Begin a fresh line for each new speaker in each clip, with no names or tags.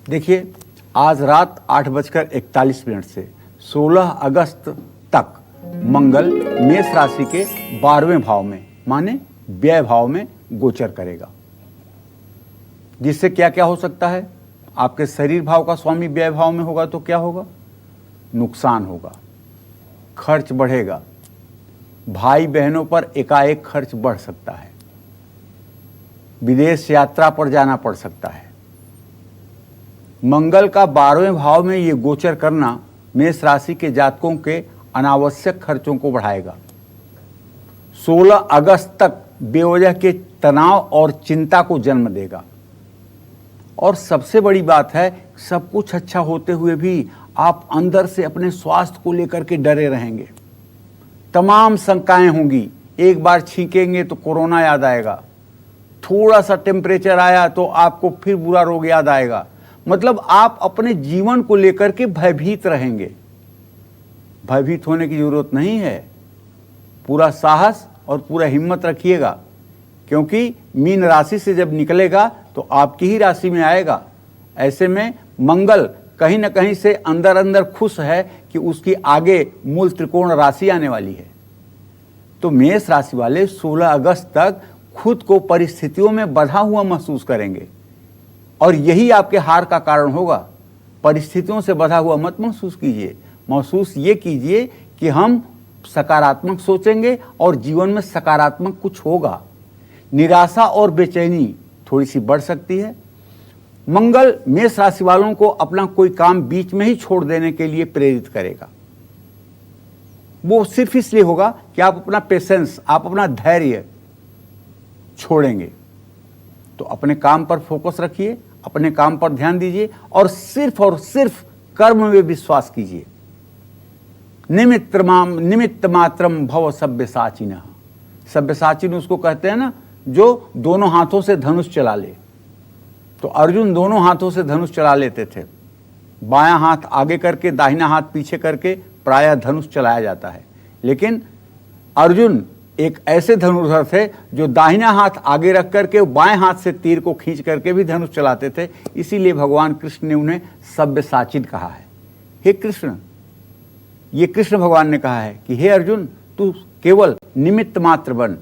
देखिए, आज रात 8:41 से 16 अगस्त तक मंगल मेष राशि के 12वें भाव में माने व्यय भाव में गोचर करेगा, जिससे क्या क्या हो सकता है। आपके शरीर भाव का स्वामी व्यय भाव में होगा तो क्या होगा? नुकसान होगा, खर्च बढ़ेगा, भाई बहनों पर एकाएक खर्च बढ़ सकता है, विदेश यात्रा पर जाना पड़ सकता है। मंगल का 12वें भाव में ये गोचर करना मेष राशि के जातकों के अनावश्यक खर्चों को बढ़ाएगा। 16 अगस्त तक बेवजह के तनाव और चिंता को जन्म देगा। और सबसे बड़ी बात है, सब कुछ अच्छा होते हुए भी आप अंदर से अपने स्वास्थ्य को लेकर के डरे रहेंगे। तमाम शंकाएं होंगी। एक बार छींकेंगे तो कोरोना याद आएगा, थोड़ा सा टेम्परेचर आया तो आपको फिर बुरा रोग याद आएगा। मतलब आप अपने जीवन को लेकर के भयभीत रहेंगे। भयभीत होने की जरूरत नहीं है, पूरा साहस और पूरा हिम्मत रखिएगा, क्योंकि मीन राशि से जब निकलेगा तो आपकी ही राशि में आएगा। ऐसे में मंगल कहीं ना कहीं से अंदर अंदर खुश है कि उसकी आगे मूल त्रिकोण राशि आने वाली है। तो मेष राशि वाले 16 अगस्त तक खुद को परिस्थितियों में बंधा हुआ महसूस करेंगे, और यही आपके हार का कारण होगा। परिस्थितियों से बंधा हुआ मत महसूस कीजिए, महसूस ये कीजिए कि हम सकारात्मक सोचेंगे और जीवन में सकारात्मक कुछ होगा। निराशा और बेचैनी थोड़ी सी बढ़ सकती है। मंगल मेष राशि वालों को अपना कोई काम बीच में ही छोड़ देने के लिए प्रेरित करेगा। वो सिर्फ इसलिए होगा कि आप अपना पेशेंस, आप अपना धैर्य छोड़ेंगे। तो अपने काम पर फोकस रखिए, अपने काम पर ध्यान दीजिए और सिर्फ कर्म में विश्वास कीजिए। निमित्त मात्रम भव सब्यसाचिनः। सब्यसाचिन उसको कहते हैं ना जो दोनों हाथों से धनुष चला ले। तो अर्जुन दोनों हाथों से धनुष चला लेते थे। बायां हाथ आगे करके, दाहिना हाथ पीछे करके प्रायः धनुष चलाया जाता है। लेकिन अर्जुन एक ऐसे धनुर्धर थे जो दाहिना हाथ आगे रख करके बाएं हाथ से तीर को खींच करके भी धनुष चलाते थे। इसीलिए भगवान कृष्ण ने उन्हें सब्यसाचिन कहा है। हे कृष्ण, ये कृष्ण भगवान ने कहा है कि हे अर्जुन, तू केवल निमित्त मात्र बन।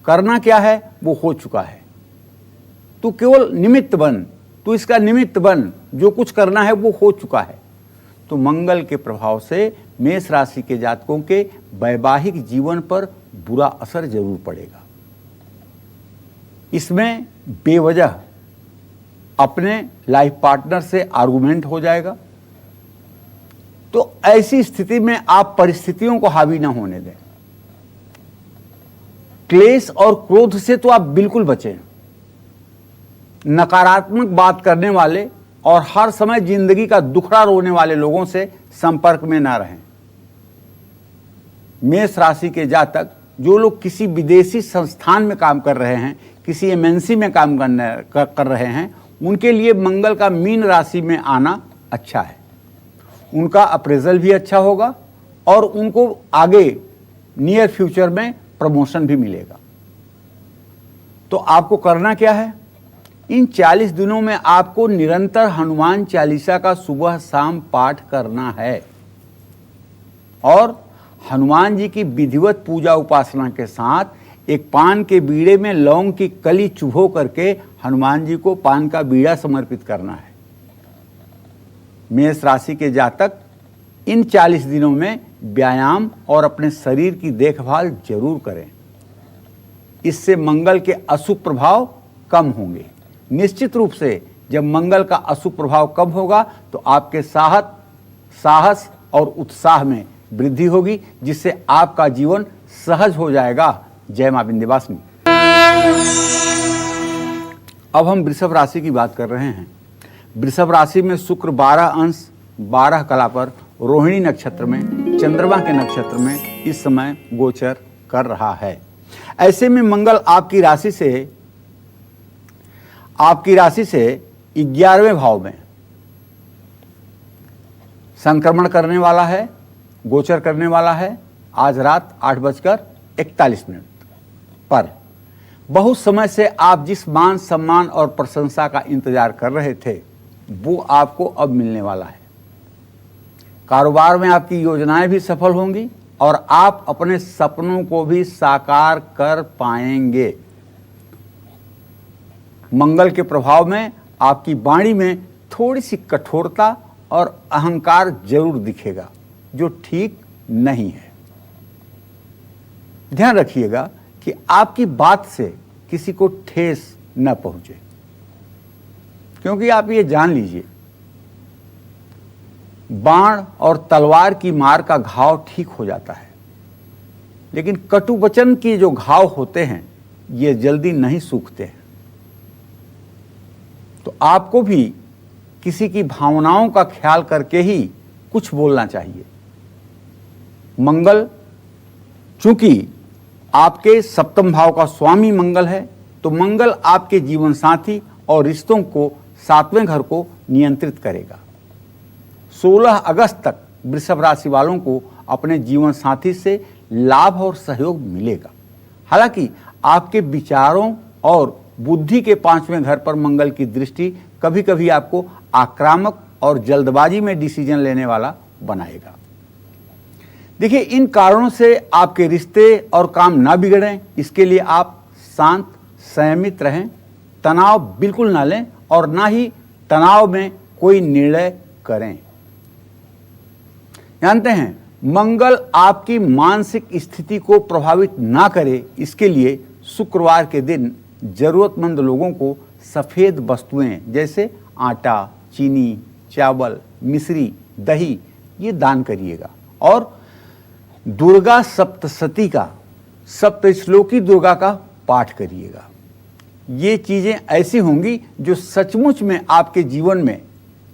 करना क्या है वो हो चुका है, तू केवल निमित्त बन, तू इसका निमित्त बन, जो कुछ करना है वो हो चुका है। तो मंगल के प्रभाव से मेष राशि के जातकों के वैवाहिक जीवन पर बुरा असर जरूर पड़ेगा। इसमें बेवजह अपने लाइफ पार्टनर से आर्गुमेंट हो जाएगा। तो ऐसी स्थिति में आप परिस्थितियों को हावी ना होने दें। क्लेश और क्रोध से तो आप बिल्कुल बचें। नकारात्मक बात करने वाले और हर समय जिंदगी का दुखड़ा रोने वाले लोगों से संपर्क में ना रहें। मेष राशि के जातक जो लोग किसी विदेशी संस्थान में काम कर रहे हैं, किसी एमएनसी में काम कर रहे हैं, उनके लिए मंगल का मीन राशि में आना अच्छा है। उनका अप्रेजल भी अच्छा होगा और उनको आगे नियर फ्यूचर में प्रमोशन भी मिलेगा। तो आपको करना क्या है? इन 40 दिनों में आपको निरंतर हनुमान चालीसा का सुबह शाम पाठ करना है और हनुमान जी की विधिवत पूजा उपासना के साथ एक पान के बीड़े में लौंग की कली चुभो करके हनुमान जी को पान का बीड़ा समर्पित करना है। मेष राशि के जातक इन 40 दिनों में व्यायाम और अपने शरीर की देखभाल जरूर करें। इससे मंगल के अशुभ प्रभाव कम होंगे। निश्चित रूप से जब मंगल का अशुभ प्रभाव कम होगा तो आपके साहस और उत्साह में वृद्धि होगी, जिससे आपका जीवन सहज हो जाएगा। जय मां विंध्यवासिनी। अब हम वृषभ राशि की बात कर रहे हैं। वृषभ राशि में शुक्र 12 अंश 12 कला पर रोहिणी नक्षत्र में चंद्रमा के नक्षत्र में इस समय गोचर कर रहा है। ऐसे में मंगल आपकी राशि से 11वें भाव में संक्रमण करने वाला है, गोचर करने वाला है। आज रात 8:41 पर बहुत समय से आप जिस मान सम्मान और प्रशंसा का इंतजार कर रहे थे वो आपको अब मिलने वाला है। कारोबार में आपकी योजनाएं भी सफल होंगी और आप अपने सपनों को भी साकार कर पाएंगे। मंगल के प्रभाव में आपकी वाणी में थोड़ी सी कठोरता और अहंकार जरूर दिखेगा, जो ठीक नहीं है। ध्यान रखिएगा कि आपकी बात से किसी को ठेस न पहुंचे, क्योंकि आप ये जान लीजिए, बाण और तलवार की मार का घाव ठीक हो जाता है, लेकिन कटु वचन के जो घाव होते हैं ये जल्दी नहीं सूखते हैं। तो आपको भी किसी की भावनाओं का ख्याल करके ही कुछ बोलना चाहिए। मंगल चूंकि आपके सप्तम भाव का स्वामी मंगल है, तो मंगल आपके जीवन साथी और रिश्तों को 7वें घर को नियंत्रित करेगा। 16 अगस्त तक वृषभ राशि वालों को अपने जीवन साथी से लाभ और सहयोग मिलेगा। हालांकि आपके विचारों और बुद्धि के 5वें घर पर मंगल की दृष्टि कभी कभी आपको आक्रामक और जल्दबाजी में डिसीजन लेने वाला बनाएगा। देखिए, इन कारणों से आपके रिश्ते और काम ना बिगड़ें, इसके लिए आप शांत संयमित रहें, तनाव बिल्कुल ना लें और ना ही तनाव में कोई निर्णय करें। जानते हैं, मंगल आपकी मानसिक स्थिति को प्रभावित ना करे, इसके लिए शुक्रवार के दिन जरूरतमंद लोगों को सफ़ेद वस्तुएं जैसे आटा, चीनी, चावल, मिश्री, दही ये दान करिएगा। और दुर्गा सप्तशती का, सप्तश्लोकी दुर्गा का पाठ करिएगा। ये चीज़ें ऐसी होंगी जो सचमुच में आपके जीवन में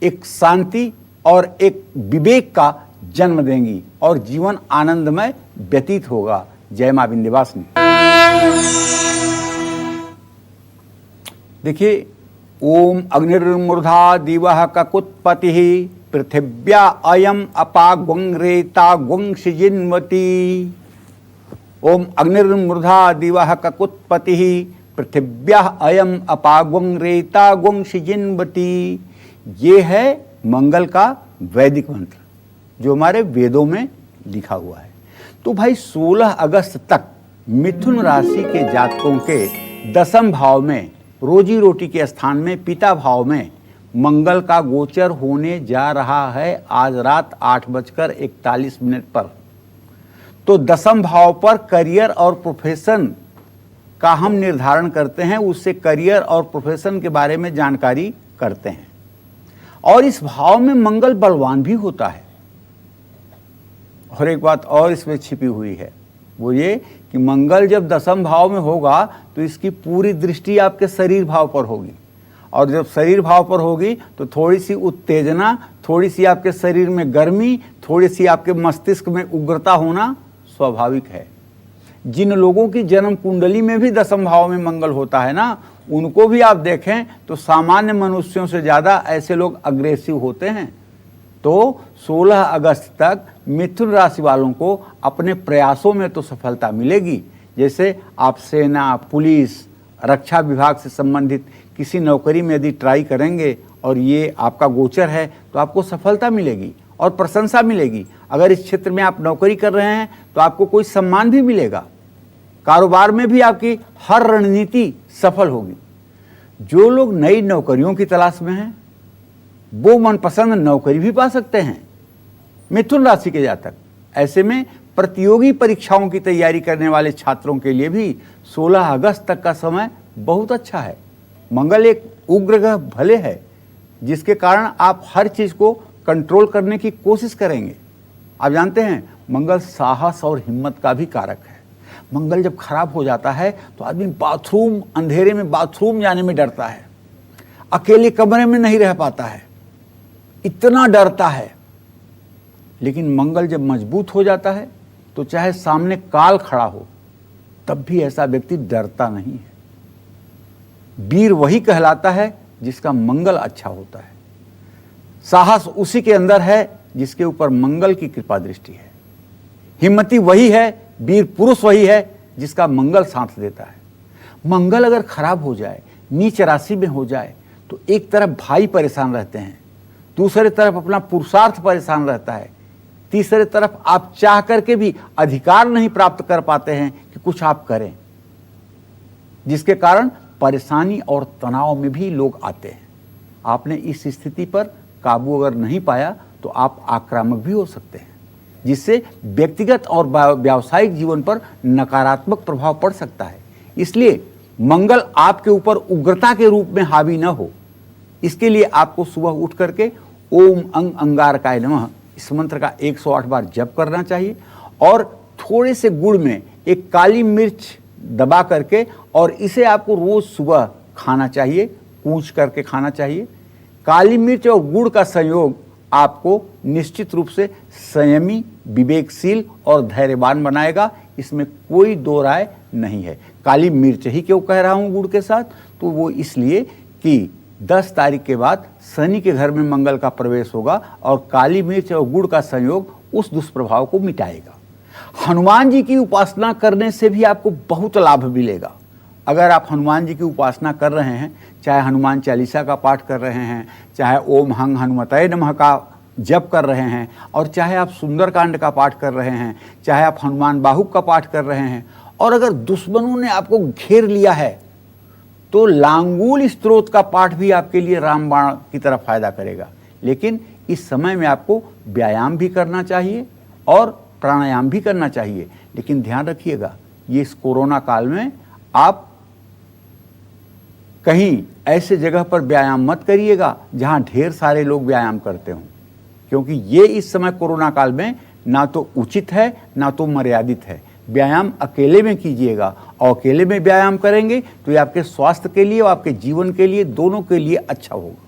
एक शांति और एक विवेक का जन्म देंगी और जीवन आनंदमय व्यतीत होगा। जय मां विंध्यवासिनी। देखिए, ओम अग्निर्मूर्धा दिवः ककुत्पतिः पृथिव्या अयम अपाग्वंग्रेता गुंसिजिन्वती। ओम अग्निर्मूर्धा दिवः ककुत्पतिः पृथिव्या अयम अपाग्वंग्रेता गुंसिजिन्वती। ये है मंगल का वैदिक मंत्र जो हमारे वेदों में लिखा हुआ है। तो भाई 16 अगस्त तक मिथुन राशि के जातकों के 10वें भाव में, रोजी रोटी के स्थान में, पिता भाव में मंगल का गोचर होने जा रहा है आज रात 8:41 पर। तो 10वें भाव पर करियर और प्रोफेशन का हम निर्धारण करते हैं, उससे करियर और प्रोफेशन के बारे में जानकारी करते हैं। और इस भाव में मंगल बलवान भी होता है। और एक बात और इसमें छिपी हुई है, वो ये कि मंगल जब 10वें भाव में होगा तो इसकी पूरी दृष्टि आपके शरीर भाव पर होगी, और जब शरीर भाव पर होगी तो थोड़ी सी उत्तेजना, थोड़ी सी आपके शरीर में गर्मी, थोड़ी सी आपके मस्तिष्क में उग्रता होना स्वाभाविक है। जिन लोगों की जन्म कुंडली में भी 10वें भाव में मंगल होता है ना, उनको भी आप देखें तो सामान्य मनुष्यों से ज़्यादा ऐसे लोग अग्रेसिव होते हैं। तो 16 अगस्त तक मिथुन राशि वालों को अपने प्रयासों में तो सफलता मिलेगी। जैसे आप सेना, पुलिस, रक्षा विभाग से संबंधित किसी नौकरी में यदि ट्राई करेंगे और ये आपका गोचर है तो आपको सफलता मिलेगी और प्रशंसा मिलेगी। अगर इस क्षेत्र में आप नौकरी कर रहे हैं तो आपको कोई सम्मान भी मिलेगा। कारोबार में भी आपकी हर रणनीति सफल होगी। जो लोग नई नौकरियों की तलाश में हैं वो मनपसंद नौकरी भी पा सकते हैं। मिथुन राशि के जातक, ऐसे में प्रतियोगी परीक्षाओं की तैयारी करने वाले छात्रों के लिए भी 16 अगस्त तक का समय बहुत अच्छा है। मंगल एक उग्र ग्रह भले है, जिसके कारण आप हर चीज़ को कंट्रोल करने की कोशिश करेंगे। आप जानते हैं, मंगल साहस और हिम्मत का भी कारक है। मंगल जब खराब हो जाता है तो आदमी बाथरूम, अंधेरे में बाथरूम जाने में डरता है, अकेले कमरे में नहीं रह पाता है, इतना डरता है। लेकिन मंगल जब मजबूत हो जाता है तो चाहे सामने काल खड़ा हो तब भी ऐसा व्यक्ति डरता नहीं है। वीर वही कहलाता है जिसका मंगल अच्छा होता है। साहस उसी के अंदर है जिसके ऊपर मंगल की कृपा दृष्टि है। हिम्मती वही है, वीर पुरुष वही है जिसका मंगल साथ देता है। मंगल अगर खराब हो जाए, नीच राशि में हो जाए, तो एक तरफ भाई परेशान रहते हैं, दूसरे तरफ अपना पुरुषार्थ परेशान रहता है, तीसरे तरफ आप चाह करके भी अधिकार नहीं प्राप्त कर पाते हैं कि कुछ आप करें, जिसके कारण परेशानी और तनाव में भी लोग आते हैं। आपने इस स्थिति पर काबू अगर नहीं पाया तो आप आक्रामक भी हो सकते हैं, जिससे व्यक्तिगत और व्यावसायिक जीवन पर नकारात्मक प्रभाव पड़ सकता है। इसलिए मंगल आपके ऊपर उग्रता के रूप में हावी न हो, इसके लिए आपको सुबह उठ करके ओम अंग अंगारकाय नमः इस मंत्र का 108 बार जप करना चाहिए और थोड़े से गुड़ में एक काली मिर्च दबा करके और इसे आपको रोज सुबह खाना चाहिए, कूच करके खाना चाहिए। काली मिर्च और गुड़ का संयोग आपको निश्चित रूप से संयमी, विवेकशील और धैर्यवान बनाएगा, इसमें कोई दो राय नहीं है। काली मिर्च ही क्यों कह रहा हूं गुड़ के साथ, तो वो इसलिए कि 10 तारीख के बाद शनि के घर में मंगल का प्रवेश होगा और काली मिर्च और गुड़ का संयोग उस दुष्प्रभाव को मिटाएगा। हनुमान जी की उपासना करने से भी आपको बहुत लाभ मिलेगा। अगर आप हनुमान जी की उपासना कर रहे हैं, चाहे हनुमान चालीसा का पाठ कर रहे हैं, चाहे ओम हंग हनुमते नमः का जप कर रहे हैं, और चाहे आप सुंदरकांड का पाठ कर रहे हैं, चाहे आप हनुमान बाहुक का पाठ कर रहे हैं, और अगर दुश्मनों ने आपको घेर लिया है तो लांगूल स्तोत्र का पाठ भी आपके लिए रामबाण की तरह फायदा करेगा। लेकिन इस समय में आपको व्यायाम भी करना चाहिए और प्राणायाम भी करना चाहिए। लेकिन ध्यान रखिएगा, ये इस कोरोना काल में आप कहीं ऐसे जगह पर व्यायाम मत करिएगा जहां ढेर सारे लोग व्यायाम करते हों, क्योंकि ये इस समय कोरोना काल में ना तो उचित है ना तो मर्यादित है। व्यायाम अकेले में कीजिएगा, और अकेले में व्यायाम करेंगे तो ये आपके स्वास्थ्य के लिए और आपके जीवन के लिए, दोनों के लिए अच्छा होगा।